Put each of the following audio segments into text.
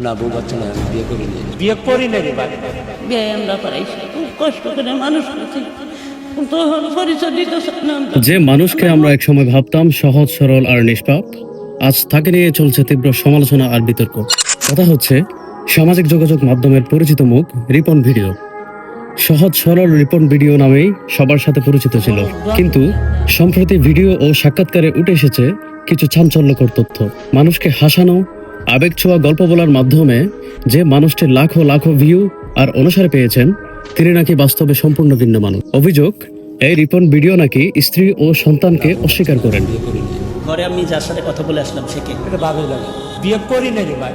না, বউ বাচ্চা না, আমি বিয়ে করি নাই রে ভাই। বিয়ে আমরা করাইছি, খুব কষ্ট করে মানুষ করছি, কিন্তু পরিচয় দিতেছে না আমরা। যে মানুষকে আমরা একসময় ভাবতাম সহজ সরল আর নিষ্পাপ, আজ তাকে নিয়ে চলছে তীব্র সমালোচনা আর বিতর্ক। কথা হচ্ছে সামাজিক যোগাযোগ মাধ্যমের পরিচিত মুখ রিপন ভিডিও। সহজ সরল রিপন ভিডিও নামেই সবার সাথে পরিচিত ছিল, কিন্তু সম্প্রতি ভিডিও ও সাক্ষাৎকারে উঠে এসেছে কিছু চাঞ্চল্যকর তথ্য। মানুষকে হাসানো, আবেগ ছোঁয়া গল্প বলার মাধ্যমে যে মানুষটি লাখো লাখো ভিউ আর অনুসারে পেয়েছেন, তিনি নাকি বাস্তবে সম্পূর্ণ ভিন্ন মানুষ। অভিযোগ, এই রিপন ভিডিও নাকি স্ত্রী ও সন্তানকে অস্বীকার করেন। বিয়ে করি নাই, ঘরে আমি যার সাথে কথা বলে আসলাম সে কে? এটা ভাবে লাগে। বিয়ে করি নাই রে ভাই,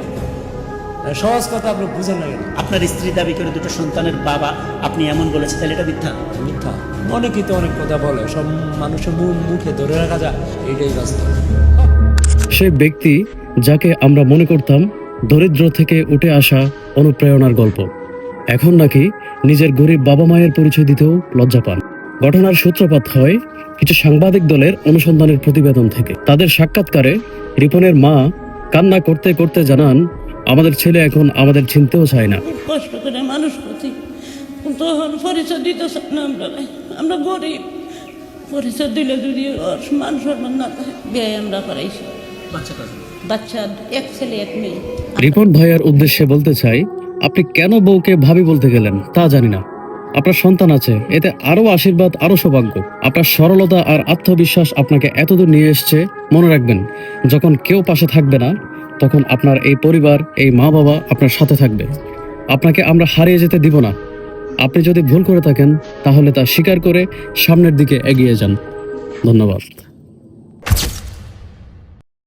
সহজ কথা আপনি বুঝেন না কেন? আপনার স্ত্রী দাবি করে দুটো সন্তানের বাবা, আপনি এমন বলেছেন, তাহলে এটা মিথ্যা? মিথ্যা। অনেকেই তো অনেক কথা বলে, সব মানুষের মুখে ধরে রাখা যায়, এইটাই বাস্তব। সে ব্যক্তি যাকে আমরা মনে করতাম দরিদ্র থেকে উঠে আসা অনুপ্রেরণার গল্প, এখন নাকি নিজের গরিব বাবা মায়ের পরিচয় দিতেও লজ্জা পান। ঘটনার সূত্রপাত হয় কিছু সাংবাদিক দলের অনুসন্ধানের প্রতিবেদন থেকে। তাদের সাক্ষাৎকারে রিপনের মা কান্না করতে করতে জানান, আমাদের ছেলে এখন আমাদের চিনতেও চায় না। খুব কষ্ট করে মানুষ করছি, কিন্তু পরিচয় দিতেছে না আমরা। আমরা গরিব, পরিচয় দিলে যদি ওর মান সম্মান না থাকে। বিয়ে আমরা করাইছি, বাচ্চা কথা বাচ্চা এক ছেলে এক মেয়ে। রিপন ভাইয়ার উদ্দেশ্যে বলতে চাই, আপনি কেন বউকে ভাবি বলতে গেলেন তা জানি না। আপনার সন্তান আছে, এতে আরো আশীর্বাদ, আরো সৌভাগ্য। আপনার সরলতা আর আত্মবিশ্বাস আপনাকে এতদূর নিয়ে এসছে। মনে রাখবেন, যখন কেউ পাশে থাকবে না, তখন আপনার এই পরিবার, এই মা বাবা আপনার সাথে থাকবে। আপনাকে আমরা হারিয়ে যেতে দিব না। আপনি যদি ভুল করে থাকেন, তাহলে তা স্বীকার করে সামনের দিকে এগিয়ে যান। ধন্যবাদ।